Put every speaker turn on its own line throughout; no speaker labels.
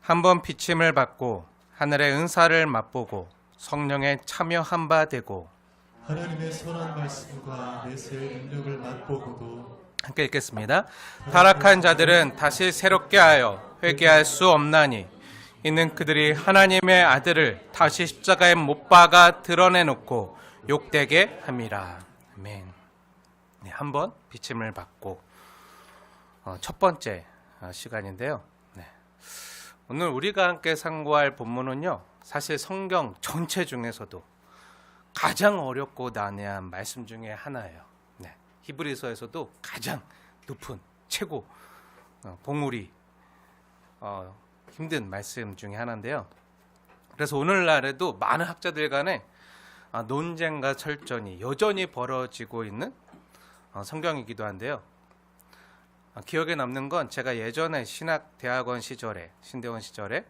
한 번 비침을 받고 하늘의 은사를 맛보고 성령에 참여한 바 되고.
하나님의 선한 말씀과 내세의 능력을 맛보고도.
함께 읽겠습니다. 타락한 자들은 다시 새롭게 하여 회개할 수 없나니 이는 그들이 하나님의 아들을 다시 십자가에 못 박아 드러내놓고 욕되게 함이라. 아멘. 네, 한번 비침을 받고 첫 번째 시간인데요. 네. 오늘 우리가 함께 상고할 본문은요, 사실 성경 전체 중에서도 가장 어렵고 난해한 말씀 중에 하나예요. 네. 히브리서에서도 가장 높은 최고 봉우리 힘든 말씀 중에 하나인데요. 그래서 오늘날에도 많은 학자들 간에 논쟁과 설전이 여전히 벌어지고 있는 성경이기도 한데요. 기억에 남는 건 제가 예전에 신학대학원 시절에, 신대원 시절에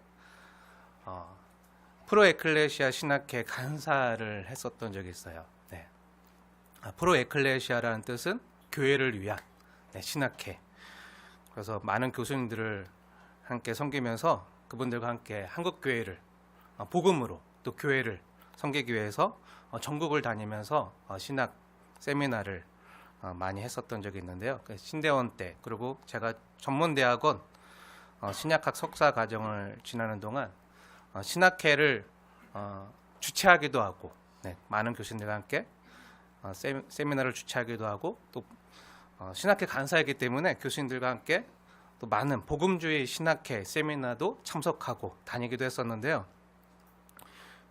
프로에클레시아 신학회 간사를 했었던 적이 있어요. 네. 프로에클레시아라는 뜻은 교회를 위한 신학회. 그래서 많은 교수님들을 함께 섬기면서 그분들과 함께 한국교회를 복음으로 또 교회를 섬기기 위해서 전국을 다니면서 신학 세미나를 많이 했었던 적이 있는데요. 신대원 때, 그리고 제가 전문대학원 신약학 석사 과정을 지나는 동안 신학회를 주최하기도 하고, 네, 많은 교수님들과 함께 세미나를 주최하기도 하고, 또 신학회 간사이기 때문에 교수님들과 함께 또 많은 복음주의 신학회 세미나도 참석하고 다니기도 했었는데요.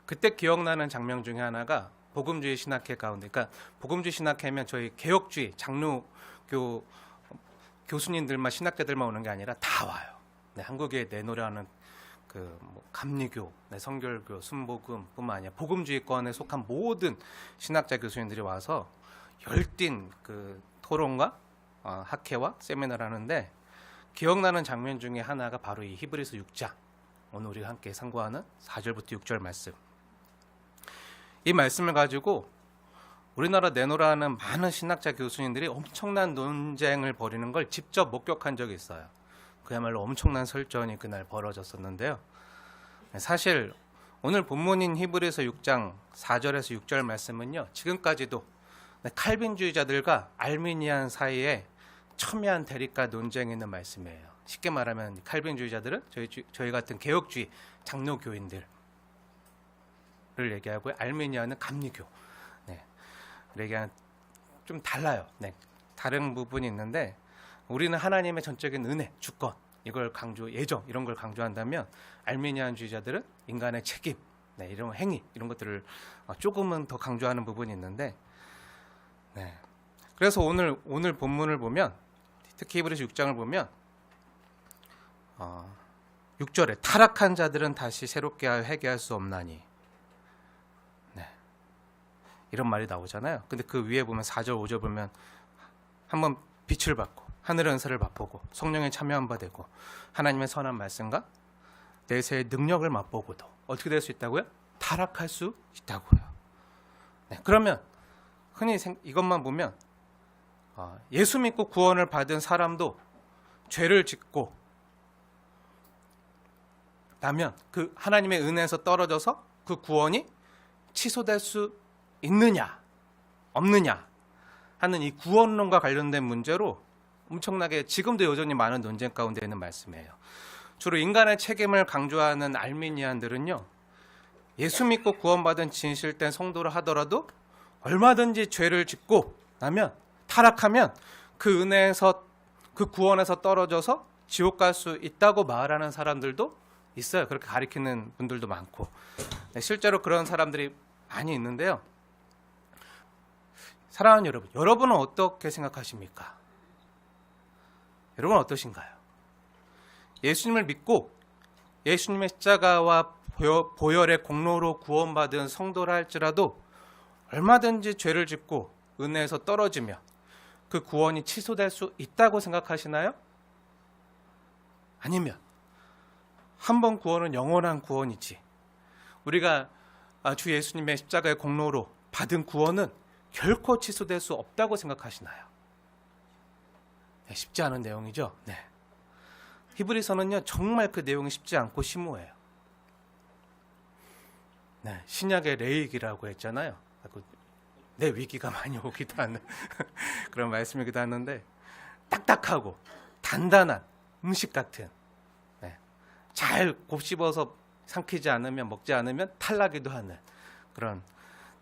그때 기억나는 장면 중에 하나가 복음주의 신학회 가운데, 그러니까 복음주의 신학회면 저희 개혁주의 장로교 교수님들만, 신학자들만 오는 게 아니라 다 와요. 네, 한국에 내노라는 감리교, 성결교, 순복음뿐만 아니라 복음주의권에 속한 모든 신학자 교수님들이 와서 열띤 토론과 학회와 세미나를 하는데, 기억나는 장면 중에 하나가 바로 이 히브리서 6장, 오늘 우리가 함께 상고하는 4절부터 6절 말씀. 이 말씀을 가지고 우리나라 내노라는 많은 신학자 교수님들이 엄청난 논쟁을 벌이는 걸 직접 목격한 적이 있어요. 그야말로 엄청난 설전이 그날 벌어졌었는데요. 사실 오늘 본문인 히브리서 6장 4절에서 6절 말씀은요, 지금까지도 칼빈주의자들과 알미니안 사이에 첨예한 대립과 논쟁이 있는 말씀이에요. 쉽게 말하면 칼빈주의자들은 저희 같은 개혁주의 장로교인들을 얘기하고, 알미니아는 감리교, 얘기하는 좀 달라요. 다른 부분이 있는데, 우리는 하나님의 전적인 은혜, 주권, 이걸 예정, 이런 걸 강조한다면, 알미니안주의자들은 인간의 책임, 이런 행위, 이런 것들을 조금은 더 강조하는 부분이 있는데, 그래서 오늘 본문을 보면, 특히 히브리서 6장을 보면 6절에 타락한 자들은 다시 새롭게 하여 회개할 수 없나니, 이런 말이 나오잖아요. 근데 그 위에 보면 4절 5절 보면 한번 빛을 받고 하늘의 은사를 맛보고 성령에 참여한 바 되고 하나님의 선한 말씀과 내세의 능력을 맛보고도 어떻게 될 수 있다고요? 타락할 수 있다고요. 그러면 흔히 이것만 보면 예수 믿고 구원을 받은 사람도 죄를 짓고 나면 그 하나님의 은혜에서 떨어져서 그 구원이 취소될 수 있느냐 없느냐 하는 이 구원론과 관련된 문제로 엄청나게 지금도 여전히 많은 논쟁 가운데 있는 말씀이에요. 주로 인간의 책임을 강조하는 알미니안들은요, 예수 믿고 구원받은 진실된 성도를 하더라도 얼마든지 죄를 짓고 나면, 타락하면 그 은혜에서, 그 구원에서 떨어져서 지옥 갈 수 있다고 말하는 사람들도 있어요. 그렇게 가리키는 분들도 많고, 실제로 그런 사람들이 많이 있는데요. 사랑하는 여러분, 여러분은 어떻게 생각하십니까? 여러분은 어떠신가요? 예수님을 믿고 예수님의 십자가와 보혈의 공로로 구원받은 성도라 할지라도 얼마든지 죄를 짓고 은혜에서 떨어지며 그 구원이 취소될 수 있다고 생각하시나요? 아니면 한 번 구원은 영원한 구원이지, 우리가 주 예수님의 십자가의 공로로 받은 구원은 결코 취소될 수 없다고 생각하시나요? 쉽지 않은 내용이죠. 히브리서는요 정말 그 내용이 쉽지 않고 심오해요. 네, 신약의 레이기라고 했잖아요. 내 위기가 많이 오기도 하는 그런 말씀이기도 하는데 딱딱하고 단단한 음식 같은, 네, 잘 곱씹어서 삼키지 않으면, 먹지 않으면 탈나기도 하는 그런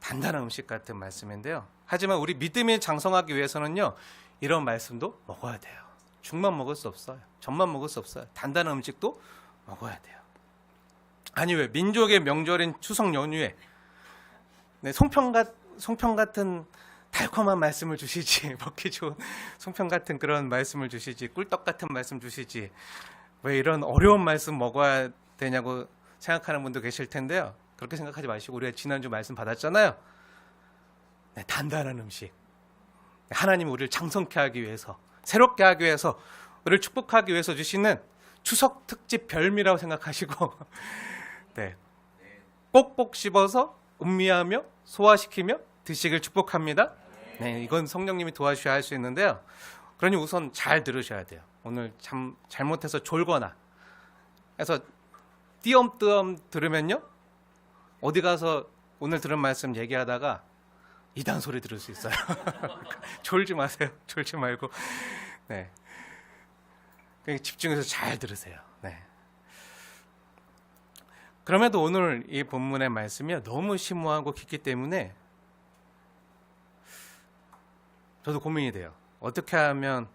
단단한 음식 같은 말씀인데요. 하지만 우리 믿음이 장성하기 위해서는요 이런 말씀도 먹어야 돼요. 죽만 먹을 수 없어요. 젖만 먹을 수 없어요. 단단한 음식도 먹어야 돼요. 아니 왜 민족의 명절인 추석 연휴에 네, 송편 같은 달콤한 말씀을 주시지, 먹기 좋은 송편 같은 그런 말씀을 주시지, 꿀떡 같은 말씀 주시지, 왜 이런 어려운 말씀 먹어야 되냐고 생각하는 분도 계실 텐데요. 그렇게 생각하지 마시고 우리가 지난주 말씀 받았잖아요. 네, 단단한 음식, 하나님이 우리를 장성케 하기 위해서, 새롭게 하기 위해서, 우리를 축복하기 위해서 주시는 추석 특집 별미라고 생각하시고 네, 꼭꼭 씹어서 음미하며 소화시키며 드시길 축복합니다. 네, 이건 성령님이 도와주셔야 할 수 있는데요. 그러니 우선 잘 들으셔야 돼요. 오늘 잘못해서 졸거나 해서 띄엄띄엄 들으면요 어디 가서 오늘 들은 말씀 얘기하다가 이단 소리 들을 수 있어요. 졸지 마세요. 졸지 말고 네, 그냥 집중해서 잘 들으세요. 네. 그럼에도 오늘 이 본문의 말씀이 너무 심오하고 깊기 때문에 저도 고민이 돼요. 어떻게 하면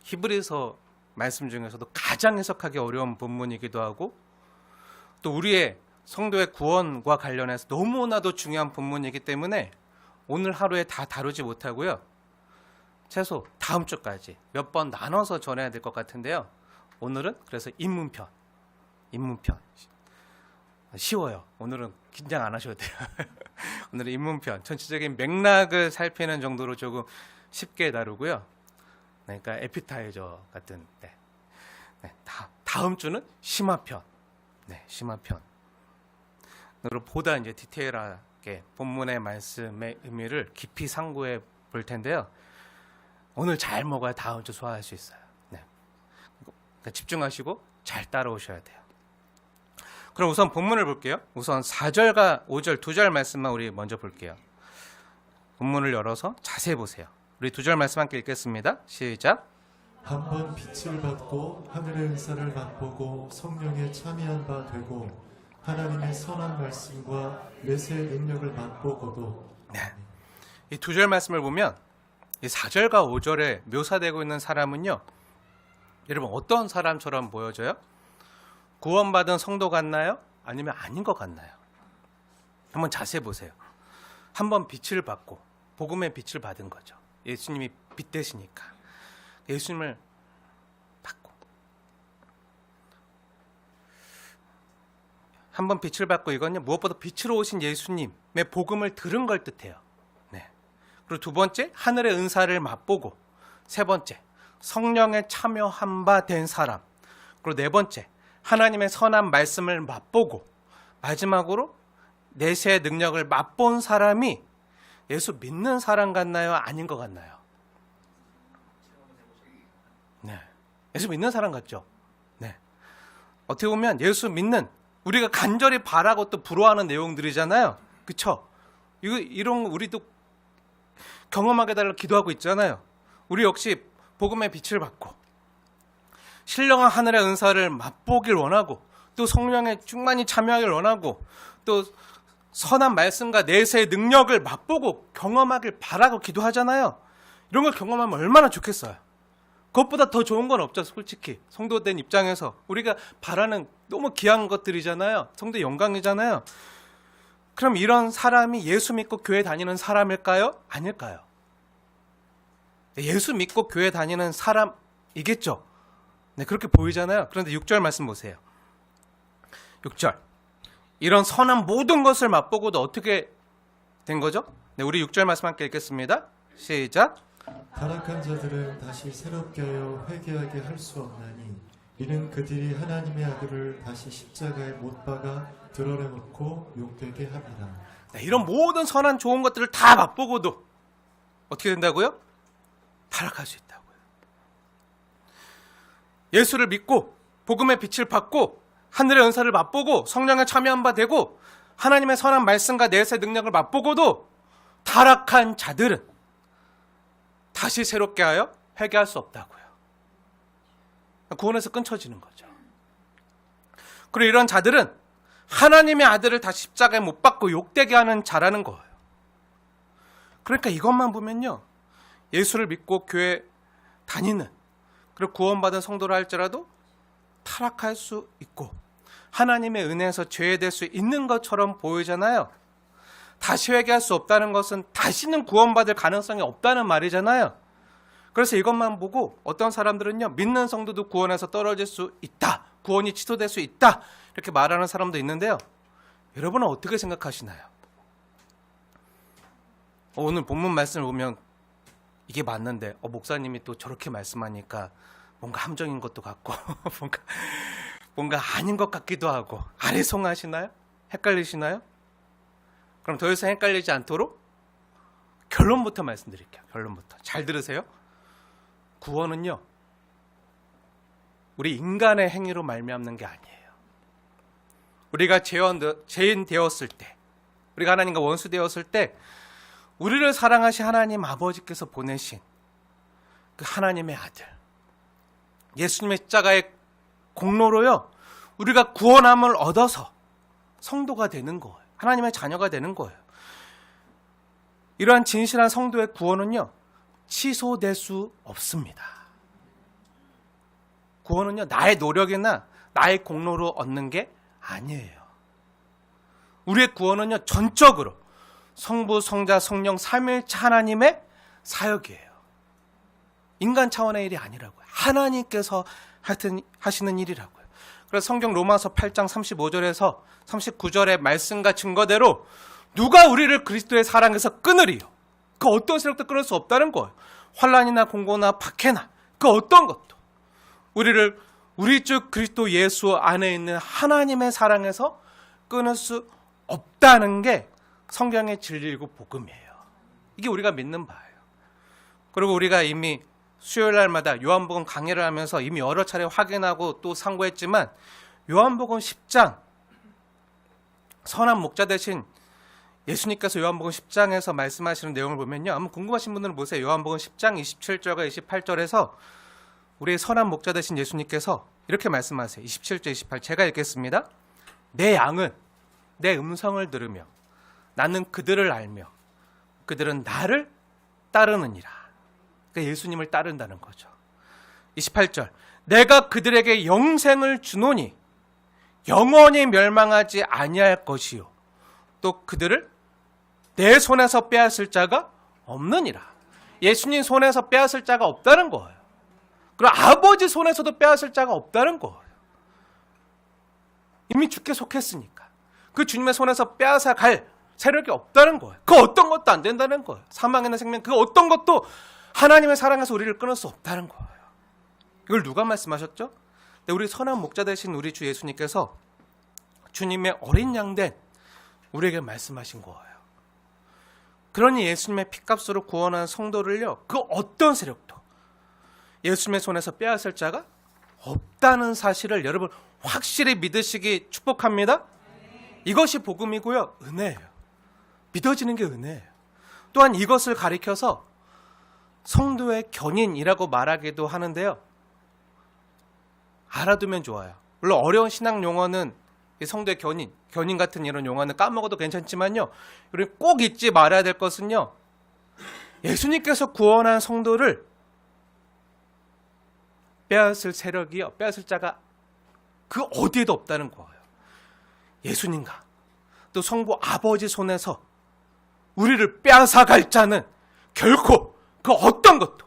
히브리서 말씀 중에서도 가장 해석하기 어려운 본문이기도 하고 또 우리의 성도의 구원과 관련해서 너무나도 중요한 본문이기 때문에 오늘 하루에 다 다루지 못하고요. 최소 다음 주까지 몇 번 나눠서 전해야 될 것 같은데요. 오늘은 그래서 입문편. 쉬워요. 오늘은 긴장 안 하셔도 돼요. 오늘은 입문편, 전체적인 맥락을 살피는 정도로 조금 쉽게 다루고요. 그러니까 에피타이저 같은. 네. 다음 주는 심화편. 네, 심화편. 으로 보다 이제 디테일하게 본문의 말씀의 의미를 깊이 상고해 볼 텐데요. 오늘 잘 먹어야 다음 주 소화할 수 있어요. 네. 그러니까 집중하시고 잘 따라오셔야 돼요. 그럼 우선 본문을 볼게요. 우선 4절과 5절 두 절 말씀만 우리 먼저 볼게요. 본문을 열어서 자세히 보세요. 우리 두 절 말씀 함께 읽겠습니다. 시작.
한번 빛을 받고 하늘의 은사를 맛보고 성령에 참여한 바 되고 하나님의 선한 말씀과 메시의 능력을 맛보고도.
네. 이 두 절 말씀을 보면 이 4절과 5절에 묘사되고 있는 사람은요. 여러분 어떤 사람처럼 보여져요? 구원받은 성도 같나요? 아니면 아닌 것 같나요? 한번 자세히 보세요. 한번 빛을 받고 복음의 빛을 받은 거죠. 예수님이 빛 되시니까 예수님을 받고 한번 빛을 받고 이건요 무엇보다 빛으로 오신 예수님의 복음을 들은 걸 뜻해요. 네. 그리고 두 번째 하늘의 은사를 맛보고 세 번째 성령에 참여한 바 된 사람 그리고 네 번째 하나님의 선한 말씀을 맛보고 마지막으로 내세의 능력을 맛본 사람이 예수 믿는 사람 같나요? 아닌 것 같나요? 네, 예수 믿는 사람 같죠? 네. 어떻게 보면 예수 믿는 우리가 간절히 바라고 또 부러워하는 내용들이잖아요. 그쵸? 이런 우리도 경험하게 달라 기도하고 있잖아요. 우리 역시 복음의 빛을 받고 신령한 하늘의 은사를 맛보길 원하고 또 성령에 충만히 참여하길 원하고 또 선한 말씀과 내세의 능력을 맛보고 경험하길 바라고 기도하잖아요. 이런 걸 경험하면 얼마나 좋겠어요. 그것보다 더 좋은 건 없죠. 솔직히 성도된 입장에서 우리가 바라는 너무 귀한 것들이잖아요. 성도의 영광이잖아요. 그럼 이런 사람이 예수 믿고 교회 다니는 사람일까요? 아닐까요? 예수 믿고 교회 다니는 사람이겠죠. 네, 그렇게 보이잖아요. 그런데 6절 말씀 보세요. 6절. 이런 선한 모든 것을 맛보고도 어떻게 된 거죠? 네, 우리 6절 말씀 함께 읽겠습니다. 시작.
타락한 자들은 다시 새롭게 하여 회개하게 할 수 없나니 이는 그들이 하나님의 아들을 다시 십자가에 못 박아 드러내놓고 욕되게 합니다.
네, 이런 모든 선한 좋은 것들을 다 맛보고도 어떻게 된다고요? 타락할 수 있다고요. 예수를 믿고 복음의 빛을 받고 하늘의 은사를 맛보고 성령에 참여한 바 되고 하나님의 선한 말씀과 내세 능력을 맛보고도 타락한 자들은 다시 새롭게 하여 회개할 수 없다고요. 구원에서 끊쳐지는 거죠. 그리고 이런 자들은 하나님의 아들을 다시 십자가에 못 박고 욕되게 하는 자라는 거예요. 그러니까 이것만 보면요, 예수를 믿고 교회 다니는 그리고 구원받은 성도라 할지라도 타락할 수 있고 하나님의 은혜에서 죄될 수 있는 것처럼 보이잖아요. 다시 회개할 수 없다는 것은 다시는 구원받을 가능성이 없다는 말이잖아요. 그래서 이것만 보고 어떤 사람들은요, 믿는 성도도 구원에서 떨어질 수 있다, 구원이 취소될 수 있다, 이렇게 말하는 사람도 있는데요. 여러분은 어떻게 생각하시나요? 오늘 본문 말씀을 보면 이게 맞는데 목사님이 또 저렇게 말씀하니까 뭔가 함정인 것도 같고 뭔가 아닌 것 같기도 하고 아리송하시나요? 헷갈리시나요? 그럼 더 이상 헷갈리지 않도록 결론부터 말씀드릴게요. 결론부터. 잘 들으세요. 구원은요, 우리 인간의 행위로 말미암는 게 아니에요. 우리가 죄인 되었을 때, 우리가 하나님과 원수 되었을 때 우리를 사랑하신 하나님 아버지께서 보내신 그 하나님의 아들 예수님의 십자가의 공로로요, 우리가 구원함을 얻어서 성도가 되는 거예요. 하나님의 자녀가 되는 거예요. 이러한 진실한 성도의 구원은요, 취소될 수 없습니다. 구원은요, 나의 노력이나 나의 공로로 얻는 게 아니에요. 우리의 구원은요, 전적으로 성부, 성자, 성령, 삼위일체 하나님의 사역이에요. 인간 차원의 일이 아니라고요. 하나님께서 하시는 일이라고요. 그래서 성경 로마서 8장 35절에서 39절의 말씀과 증거대로 누가 우리를 그리스도의 사랑에서 끊으리요? 그 어떤 세력도 끊을 수 없다는 거예요. 환난이나 공고나 박해나 그 어떤 것도 우리를 우리 주 그리스도 예수 안에 있는 하나님의 사랑에서 끊을 수 없다는 게 성경의 진리이고 복음이에요. 이게 우리가 믿는 바예요. 그리고 우리가 이미 수요일 날마다 요한복음 강해를 하면서 이미 여러 차례 확인하고 또 상고했지만 요한복음 10장 선한 목자 되신 예수님께서 요한복음 10장에서 말씀하시는 내용을 보면요, 한번 궁금하신 분들은 보세요. 요한복음 10장 27절과 28절에서 우리의 선한 목자 되신 예수님께서 이렇게 말씀하세요. 27절 28 제가 읽겠습니다. 내 양은 내 음성을 들으며 나는 그들을 알며 그들은 나를 따르느니라. 그러니까 예수님을 따른다는 거죠. 28절 내가 그들에게 영생을 주노니 영원히 멸망하지 아니할 것이요 또 그들을 내 손에서 빼앗을 자가 없느니라. 예수님 손에서 빼앗을 자가 없다는 거예요. 그리고 아버지 손에서도 빼앗을 자가 없다는 거예요. 이미 주께 속했으니까 그 주님의 손에서 빼앗아 갈 세력이 없다는 거예요. 그 어떤 것도 안 된다는 거예요. 사망이나 생명 그 어떤 것도 하나님의 사랑에서 우리를 끊을 수 없다는 거예요. 이걸 누가 말씀하셨죠? 우리 선한 목자 되신 우리 주 예수님께서 주님의 어린 양된 우리에게 말씀하신 거예요. 그러니 예수님의 피값으로 구원한 성도를요, 그 어떤 세력도 예수님의 손에서 빼앗을 자가 없다는 사실을 여러분 확실히 믿으시기 축복합니다. 이것이 복음이고요, 은혜예요. 믿어지는 게 은혜예요. 또한 이것을 가리켜서 성도의 견인이라고 말하기도 하는데요. 알아두면 좋아요. 물론 어려운 신학 용어는 성도의 견인 같은 이런 용어는 까먹어도 괜찮지만요. 우리 꼭 잊지 말아야 될 것은요. 예수님께서 구원한 성도를 빼앗을 세력이요, 빼앗을 자가 그 어디에도 없다는 거예요. 예수님과 또 성부 아버지 손에서 우리를 빼앗아갈 자는 결코 그 어떤 것도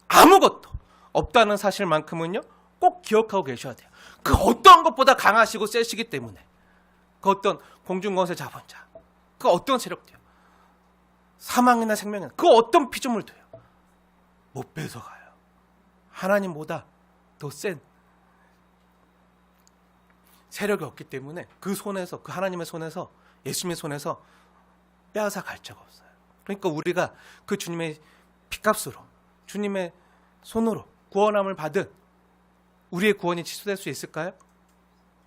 아무것도 없다는 사실만큼은요 꼭 기억하고 계셔야 돼요. 그 어떤 것보다 강하시고 세시기 때문에 그 어떤 공중권세 잡은 자, 그 어떤 세력도요, 사망이나 생명이나 그 어떤 피조물도요 못 뺏어가요. 하나님보다 더 센 세력이 없기 때문에 그 손에서, 그 하나님의 손에서, 예수님의 손에서 빼앗아 갈 자가 없어요. 그러니까 우리가 그 주님의 피값으로, 주님의 손으로 구원함을 받은 우리의 구원이 취소될 수 있을까요?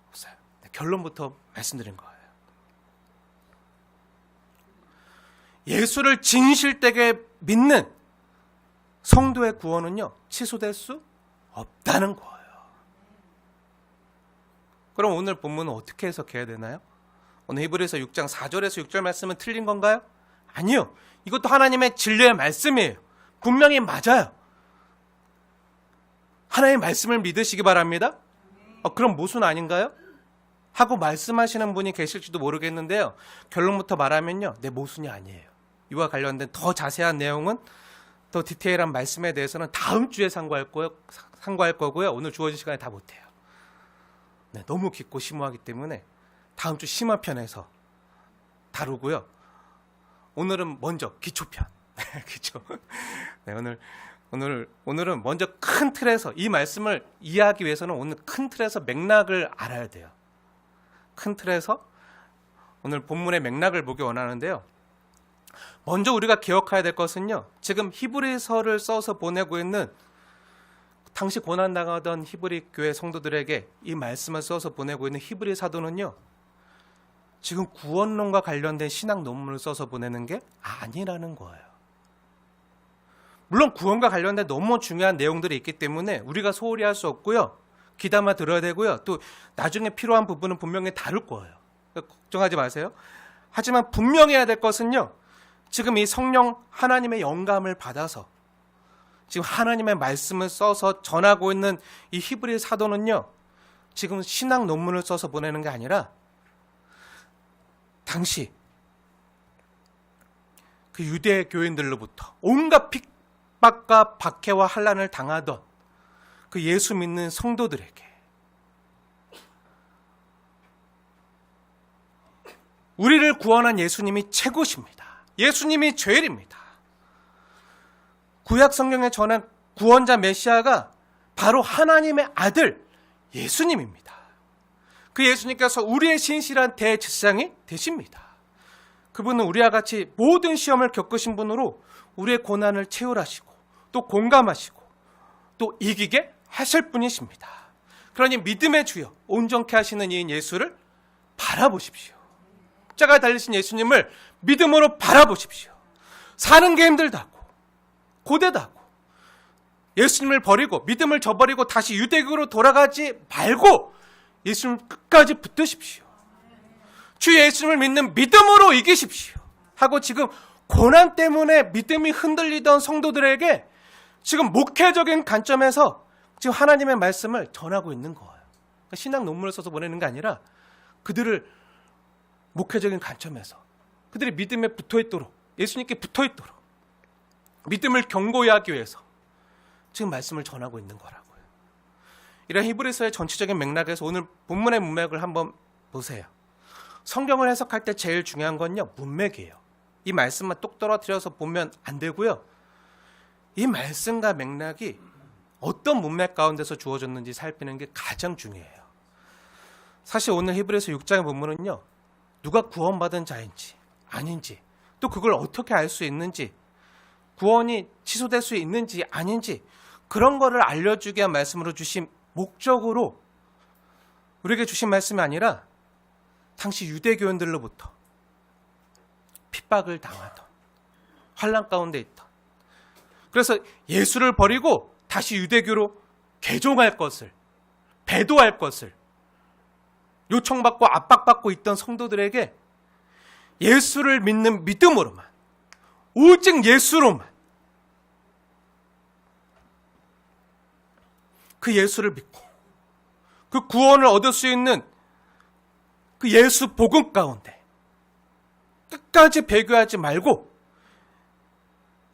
없어요. 결론부터 말씀드린 거예요. 예수를 진실되게 믿는 성도의 구원은요, 취소될 수 없다는 거예요. 그럼 오늘 본문은 어떻게 해석해야 되나요? 오늘 히브리서 6장 4절에서 6절 말씀은 틀린 건가요? 아니요. 이것도 하나님의 진리의 말씀이에요. 분명히 맞아요. 하나님의 말씀을 믿으시기 바랍니다. 그럼 모순 아닌가요? 하고 말씀하시는 분이 계실지도 모르겠는데요. 결론부터 말하면요, 네, 모순이 아니에요. 이와 관련된 더 자세한 내용은, 더 디테일한 말씀에 대해서는 다음 주에 상고할 거고요. 오늘 주어진 시간에 다 못해요. 네, 너무 깊고 심오하기 때문에 다음 주 심화편에서 다루고요. 오늘은 먼저 기초편. 그렇죠? 네, 오늘은 먼저 큰 틀에서 이 말씀을 이해하기 위해서는 오늘 큰 틀에서 맥락을 알아야 돼요. 큰 틀에서 오늘 본문의 맥락을 보기 원하는데요. 먼저 우리가 기억해야 될 것은요, 지금 히브리서를 써서 보내고 있는, 당시 고난당하던 히브리 교회 성도들에게 이 말씀을 써서 보내고 있는 히브리 사도는요, 지금 구원론과 관련된 신학 논문을 써서 보내는 게 아니라는 거예요. 물론 구원과 관련된 너무 중요한 내용들이 있기 때문에 우리가 소홀히 할 수 없고요, 귀담아 들어야 되고요, 또 나중에 필요한 부분은 분명히 다룰 거예요. 걱정하지 마세요. 하지만 분명히 해야 될 것은요, 지금 이 성령 하나님의 영감을 받아서 지금 하나님의 말씀을 써서 전하고 있는 이 히브리 사도는요, 지금 신학 논문을 써서 보내는 게 아니라 당시 그 유대 교인들로부터 온갖 핍박과 박해와 환난을 당하던 그 예수 믿는 성도들에게 우리를 구원한 예수님이 최고십니다. 예수님이 죄일입니다. 구약 성경에 전한 구원자 메시아가 바로 하나님의 아들 예수님입니다. 그 예수님께서 우리의 신실한 대제사장이 되십니다. 그분은 우리와 같이 모든 시험을 겪으신 분으로 우리의 고난을 체휼하시고 또 공감하시고 또 이기게 하실 분이십니다. 그러니 믿음의 주여 온전케 하시는 이인 예수를 바라보십시오. 십자가에 달리신 예수님을 믿음으로 바라보십시오. 사는 게 힘들다고, 고되다고, 예수님을 버리고 믿음을 저버리고 다시 유대교로 돌아가지 말고 예수님 끝까지 붙드십시오. 주 예수님을 믿는 믿음으로 이기십시오. 하고 지금 고난 때문에 믿음이 흔들리던 성도들에게 지금 목회적인 관점에서 지금 하나님의 말씀을 전하고 있는 거예요. 그러니까 신학 논문을 써서 보내는 게 아니라 그들을 목회적인 관점에서 그들이 믿음에 붙어있도록, 예수님께 붙어있도록 믿음을 견고히 하기 위해서 지금 말씀을 전하고 있는 거라고요. 이런 히브리서의 전체적인 맥락에서 오늘 본문의 문맥을 한번 보세요. 성경을 해석할 때 제일 중요한 건요, 문맥이에요. 이 말씀만 똑 떨어뜨려서 보면 안 되고요, 이 말씀과 맥락이 어떤 문맥 가운데서 주어졌는지 살피는 게 가장 중요해요. 사실 오늘 히브리서 6장의 본문은요, 누가 구원받은 자인지 아닌지, 또 그걸 어떻게 알 수 있는지, 구원이 취소될 수 있는지 아닌지, 그런 거를 알려주기 위한 말씀으로 주신 목적으로 우리에게 주신 말씀이 아니라 당시 유대교인들로부터 핍박을 당하던, 환난 가운데 있던, 그래서 예수를 버리고 다시 유대교로 개종할 것을, 배도할 것을 요청받고 압박받고 있던 성도들에게 예수를 믿는 믿음으로만, 오직 예수로만, 그 예수를 믿고 그 구원을 얻을 수 있는 그 예수 복음 가운데 끝까지 배교하지 말고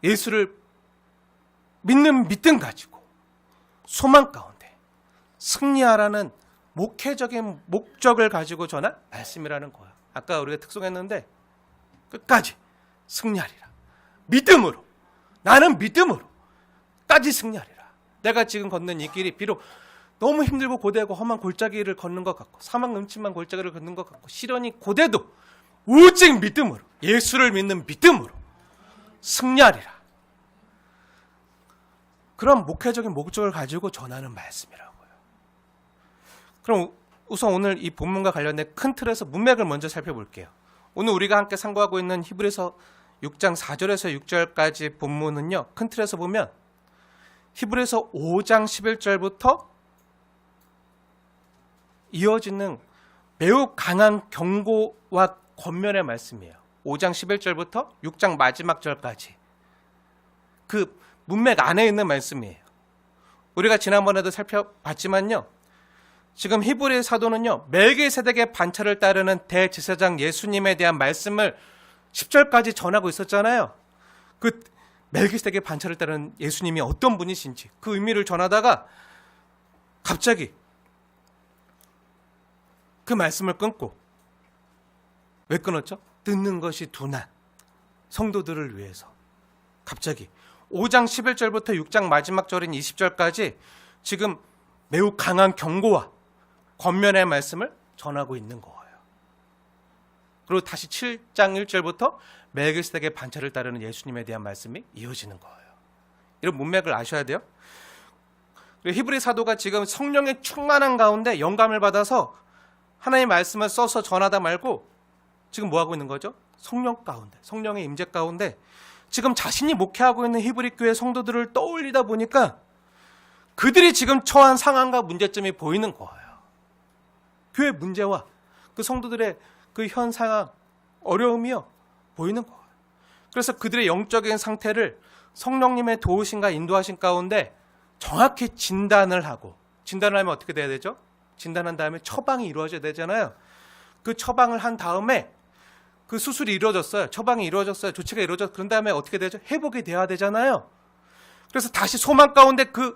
예수를 믿는 믿음 가지고 소망 가운데 승리하라는 목회적인 목적을 가지고 전한 말씀이라는 거예요. 아까 우리가 특송했는데 끝까지 승리하리라. 믿음으로, 나는 믿음으로까지 승리하리라. 내가 지금 걷는 이 길이 비록 너무 힘들고 고되고 험한 골짜기를 걷는 것 같고 사막 음침한 골짜기를 걷는 것 같고 시련이 고되도 오직 믿음으로, 예수를 믿는 믿음으로 승리하리라. 그런 목회적인 목적을 가지고 전하는 말씀이라고요. 그럼 우선 오늘 이 본문과 관련된 큰 틀에서 문맥을 먼저 살펴볼게요. 오늘 우리가 함께 상고하고 있는 히브리서 6장 4절에서 6절까지 본문은요, 큰 틀에서 보면 히브리서 5장 11절부터 이어지는 매우 강한 경고와 권면의 말씀이에요. 5장 11절부터 6장 마지막 절까지 그 문맥 안에 있는 말씀이에요. 우리가 지난번에도 살펴봤지만요, 지금 히브리 사도는요, 멜기세덱의 반차를 따르는 대제사장 예수님에 대한 말씀을 10절까지 전하고 있었잖아요. 그 멜기세덱의 반차를 따르는 예수님이 어떤 분이신지 그 의미를 전하다가 갑자기 그 말씀을 끊고, 왜 끊었죠? 듣는 것이 둔한 성도들을 위해서 갑자기 5장 11절부터 6장 마지막 절인 20절까지 지금 매우 강한 경고와 권면의 말씀을 전하고 있는 거예요. 그리고 다시 7장 1절부터 멜기세덱의 반차를 따르는 예수님에 대한 말씀이 이어지는 거예요. 이런 문맥을 아셔야 돼요. 그리고 히브리 사도가 지금 성령의 충만한 가운데 영감을 받아서 하나님의 말씀을 써서 전하다 말고 지금 뭐 하고 있는 거죠? 성령 가운데, 성령의 임재 가운데 지금 자신이 목회하고 있는 히브리 교회 성도들을 떠올리다 보니까 그들이 지금 처한 상황과 문제점이 보이는 거예요. 교회 문제와 그 성도들의 그 현 상황, 어려움이요, 보이는 거예요. 그래서 그들의 영적인 상태를 성령님의 도우심과 인도하신 가운데 정확히 진단을 하고, 진단을 하면 어떻게 돼야 되죠? 진단한 다음에 처방이 이루어져야 되잖아요. 그 처방을 한 다음에 그 수술이 이루어졌어요. 처방이 이루어졌어요. 조치가 이루어졌어요. 그런 다음에 어떻게 되죠? 회복이 돼야 되잖아요. 그래서 다시 소망 가운데 그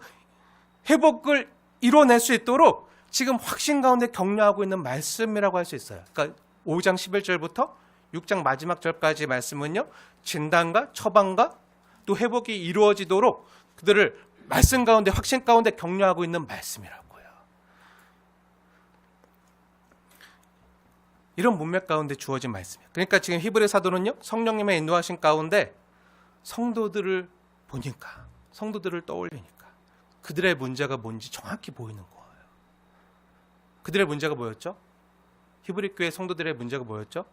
회복을 이뤄낼 수 있도록 지금 확신 가운데 격려하고 있는 말씀이라고 할 수 있어요. 그러니까 5장 11절부터 6장 마지막 절까지 말씀은요, 진단과 처방과 또 회복이 이루어지도록 그들을 말씀 가운데, 확신 가운데 격려하고 있는 말씀이라고요. 이런 문맥 가운데 주어진 말씀이에요. 그러니까 지금 히브리 사도는요, 성령님의 인도하신 가운데 성도들을 보니까, 성도들을 떠올리니까 그들의 문제가 뭔지 정확히 보이는 거예요. 그들의 문제가 뭐였죠? 히브리 교회 성도들의 문제가 뭐였죠?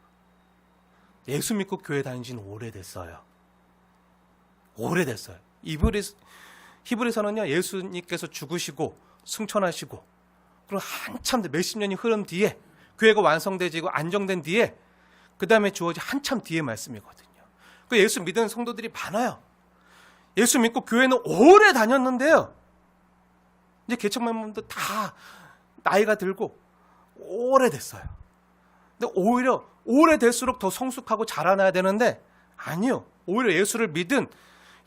예수 믿고 교회 다닌 지는 오래됐어요. 오래됐어요. 히브리서는요, 예수님께서 죽으시고 승천하시고 그리고 한참 몇십 년이 흐른 뒤에 교회가 완성되지고 안정된 뒤에 그 다음에 주어진 한참 뒤의 말씀이거든요. 그 예수 믿는 성도들이 많아요. 예수 믿고 교회는 오래 다녔는데요, 이제 개척맨분들 다 나이가 들고 오래됐어요. 근데 오히려 오래될수록 더 성숙하고 자라나야 되는데 아니요. 오히려 예수를 믿은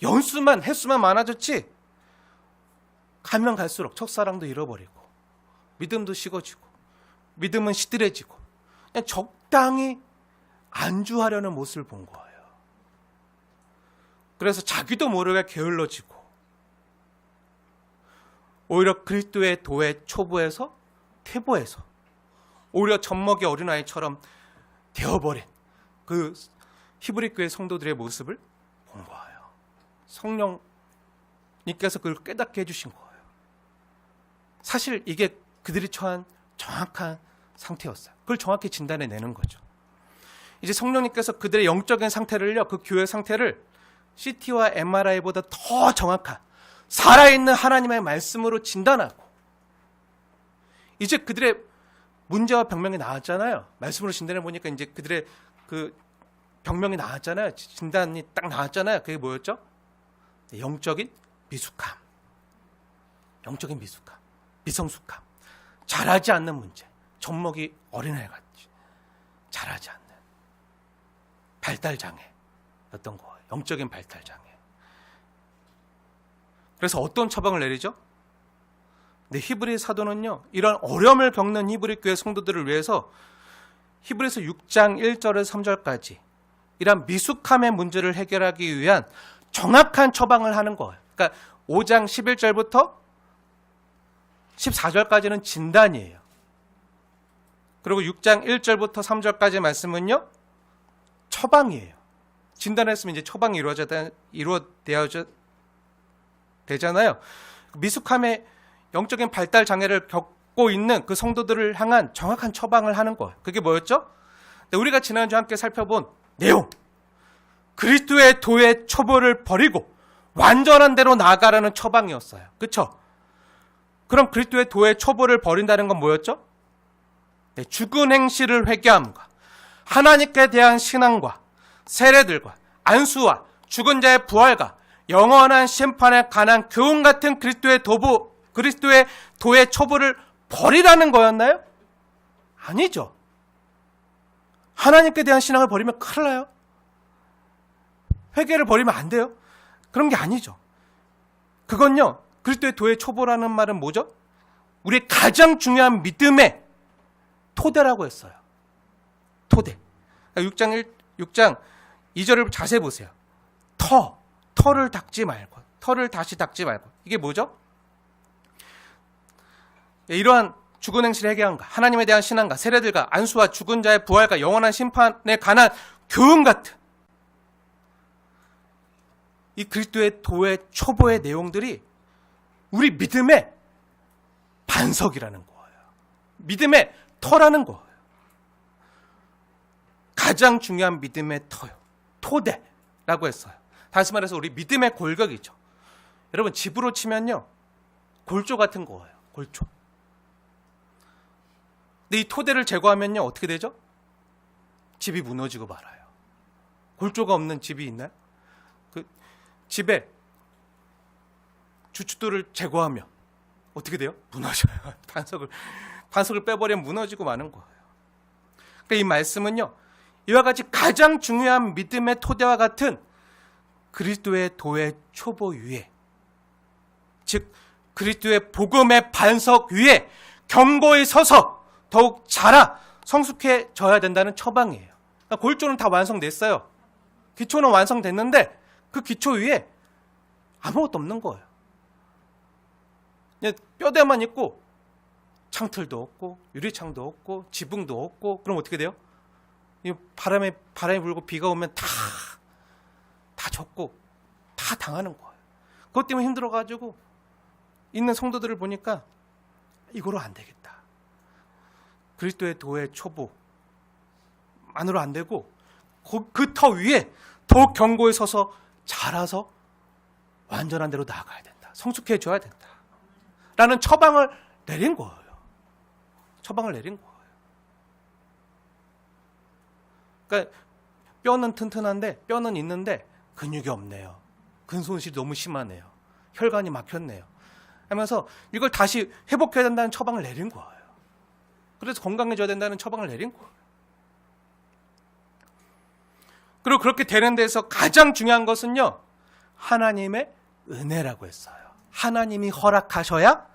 연수만, 횟수만 많아졌지 가면 갈수록 첫사랑도 잃어버리고 믿음도 식어지고 믿음은 시들해지고 그냥 적당히 안주하려는 모습을 본 거예요. 그래서 자기도 모르게 게을러지고 오히려 그리스도의 도의 초보에서 퇴보해서 오히려 젖먹이 어린아이처럼 되어버린 그 히브리 교회 성도들의 모습을 본 거예요. 성령님께서 그걸 깨닫게 해주신 거예요. 사실 이게 그들이 처한 정확한 상태였어요. 그걸 정확히 진단해내는 거죠. 이제 성령님께서 그들의 영적인 상태를요, 그 교회 상태를 CT와 MRI보다 더 정확한 살아있는 하나님의 말씀으로 진단하고, 이제 그들의 문제와 병명이 나왔잖아요. 말씀으로 진단해 보니까 이제 그들의 그 병명이 나왔잖아요. 진단이 딱 나왔잖아요. 그게 뭐였죠? 영적인 미숙함. 영적인 미숙함. 미성숙함. 자라지 않는 문제. 젖먹이 어린아이 같이 자라지 않는 발달장애였던 거예요. 영적인 발달장애. 그래서 어떤 처방을 내리죠? 근데 히브리 사도는요, 이런 어려움을 겪는 히브리 교회 성도들을 위해서 히브리서 6장 1절에서 3절까지 이런 미숙함의 문제를 해결하기 위한 정확한 처방을 하는 거예요. 그러니까 5장 11절부터 14절까지는 진단이에요. 그리고 6장 1절부터 3절까지 말씀은요, 처방이에요. 진단했으면 이제 처방이 이루어져야 되잖아요. 미숙함의 영적인 발달 장애를 있는 그 성도들을 향한 정확한 처방을 하는 거예요. 그게 뭐였죠? 우리가 지난주 함께 살펴본 내용. 그리스도의 도의 초보를 버리고 완전한 대로 나아가라는 처방이었어요. 그렇죠? 그럼 그리스도의 도의 초보를 버린다는 건 뭐였죠? 네, 죽은 행실을 회개함과 하나님께 대한 신앙과 세례들과 안수와 죽은 자의 부활과 영원한 심판에 관한 교훈 같은 그리스도의 도의 초보를 버리라는 거였나요? 아니죠. 하나님께 대한 신앙을 버리면 큰일 나요. 회개를 버리면 안 돼요. 그런 게 아니죠. 그건요, 그리스도의 도의 초보라는 말은 뭐죠? 우리의 가장 중요한 믿음의 토대라고 했어요. 토대. 6장 2절을 자세히 보세요. 터를 닦지 말고, 터를 다시 닦지 말고. 이게 뭐죠? 이러한 죽은 행실의 회개함과 하나님에 대한 신앙과 세례들과 안수와 죽은 자의 부활과 영원한 심판에 관한 교훈 같은 이 그리스도의 도의 초보의 내용들이 우리 믿음의 반석이라는 거예요. 믿음의 터라는 거예요. 가장 중요한 믿음의 터요. 토대라고 했어요. 다시 말해서 우리 믿음의 골격이죠. 여러분 집으로 치면요, 골조 같은 거예요. 골조. 근데 이 토대를 제거하면요, 어떻게 되죠? 집이 무너지고 말아요. 골조가 없는 집이 있나요? 그 집에 주춧돌을 제거하면 어떻게 돼요? 무너져요. 반석을 빼버리면 무너지고 마는 거예요. 그러니까 이 말씀은요, 이와 같이 가장 중요한 믿음의 토대와 같은 그리스도의 도의 초보 위에, 즉 그리스도의 복음의 반석 위에 견고히 서서 더욱 자라 성숙해져야 된다는 처방이에요. 그러니까 골조는 다 완성됐어요. 기초는 완성됐는데 그 기초 위에 아무것도 없는 거예요. 그냥 뼈대만 있고 창틀도 없고 유리창도 없고 지붕도 없고, 그럼 어떻게 돼요? 이 바람이 불고 비가 오면 다 젖고 다 당하는 거예요. 그것 때문에 힘들어가지고 있는 성도들을 보니까 이거로 안 되겠다. 그리스도의 도의 초보만으로 안 되고 그 터 위에 더욱 견고히 서서 자라서 완전한 대로 나아가야 된다. 성숙해져야 된다. 라는 처방을 내린 거예요. 처방을 내린 거예요. 그러니까 뼈는 튼튼한데, 뼈는 있는데 근육이 없네요. 근손실이 너무 심하네요. 혈관이 막혔네요. 하면서 이걸 다시 회복해야 된다는 처방을 내린 거예요. 그래서 건강해져야 된다는 처방을 내린 거예요. 그리고 그렇게 되는 데서 가장 중요한 것은요, 하나님의 은혜라고 했어요. 하나님이 허락하셔야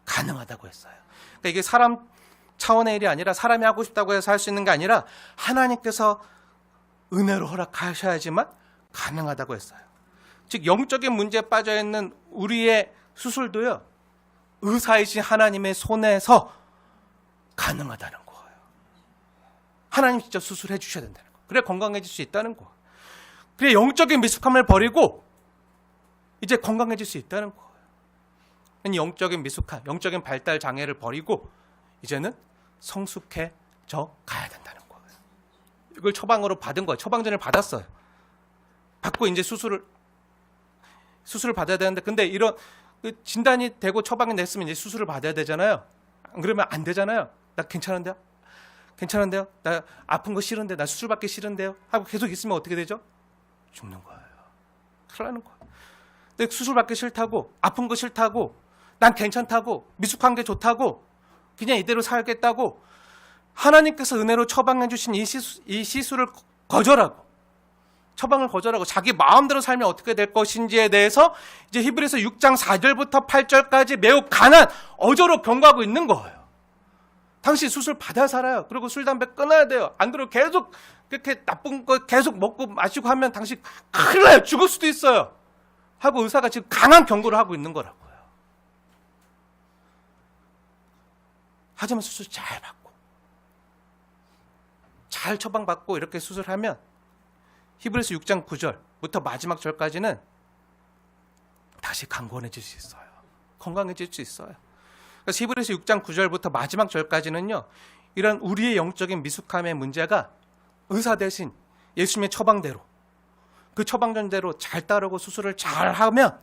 가능하다고 했어요. 그러니까 이게 사람 차원의 일이 아니라, 사람이 하고 싶다고 해서 할 수 있는 게 아니라 하나님께서 은혜로 허락하셔야지만 가능하다고 했어요. 즉 영적인 문제에 빠져 있는 우리의 수술도요, 의사이신 하나님의 손에서 가능하다는 거예요. 하나님 직접 수술해 주셔야 된다는 거예요. 그래 건강해질 수 있다는 거예요. 그래 영적인 미숙함을 버리고 이제 건강해질 수 있다는 거예요. 영적인 미숙함, 영적인 발달 장애를 버리고 이제는 성숙해져 가야 된다는 거예요. 이걸 처방으로 받은 거예요. 처방전을 받았어요. 받고 이제 수술을 받아야 되는데, 근데 이런 진단이 되고 처방이 냈으면 이제 수술을 받아야 되잖아요. 안 그러면 안 되잖아요. 나 괜찮은데요? 나 아픈 거 싫은데, 나 수술 받기 싫은데요? 하고 계속 있으면 어떻게 되죠? 죽는 거예요. 큰일 나는 거예요. 근데 수술 받기 싫다고, 아픈 거 싫다고, 난 괜찮다고, 미숙한 게 좋다고, 그냥 이대로 살겠다고 하나님께서 은혜로 처방해 주신 이 시술을 거절하고, 처방을 거절하고 자기 마음대로 살면 어떻게 될 것인지에 대해서 이제 히브리서 6장 4절부터 8절까지 매우 강한 어조로 경고하고 있는 거예요. 당신 수술 받아 살아요. 그리고 술, 담배 끊어야 돼요. 안 그러면 계속 그렇게 나쁜 거 계속 먹고 마시고 하면 당신 큰일 나요. 죽을 수도 있어요. 하고 의사가 지금 강한 경고를 하고 있는 거라고요. 하지만 수술 잘 받고 잘 처방받고 이렇게 수술하면 히브리서 6장 9절부터 마지막 절까지는 다시 강건해질 수 있어요. 건강해질 수 있어요. 그래서 히브리서 6장 9절부터 마지막 절까지는요, 이런 우리의 영적인 미숙함의 문제가 의사 대신 예수님의 처방대로, 그 처방전대로 잘 따르고 수술을 잘 하면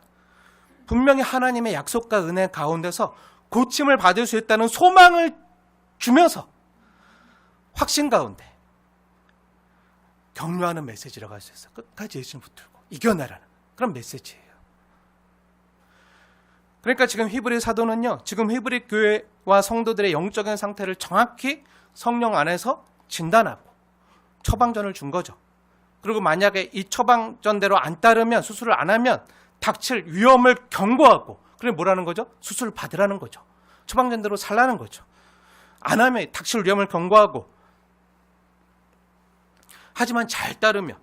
분명히 하나님의 약속과 은혜 가운데서 고침을 받을 수 있다는 소망을 주면서 확신 가운데 격려하는 메시지라고 할 수 있어요. 끝까지 예수님 붙들고 이겨내라는 그런 메시지예요. 그러니까 지금 히브리 사도는요, 지금 히브리 교회와 성도들의 영적인 상태를 정확히 성령 안에서 진단하고 처방전을 준 거죠. 그리고 만약에 이 처방전대로 안 따르면, 수술을 안 하면 닥칠 위험을 경고하고, 그래 뭐라는 거죠? 수술을 받으라는 거죠. 처방전대로 살라는 거죠. 안 하면 닥칠 위험을 경고하고, 하지만 잘 따르면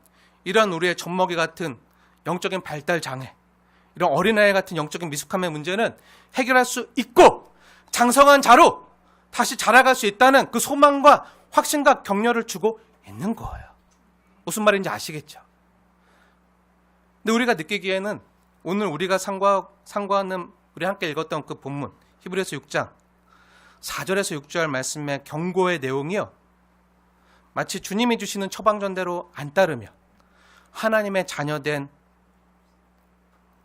이런 우리의 젖먹이 같은 영적인 발달 장애, 이런 어린아이 같은 영적인 미숙함의 문제는 해결할 수 있고 장성한 자로 다시 자라갈 수 있다는 그 소망과 확신과 격려를 주고 있는 거예요. 무슨 말인지 아시겠죠? 근데 우리가 느끼기에는 오늘 우리가 상고하는, 우리 함께 읽었던 그 본문 히브리서 6장 4절에서 6절 말씀의 경고의 내용이요, 마치 주님이 주시는 처방전대로 안 따르면 하나님의 자녀된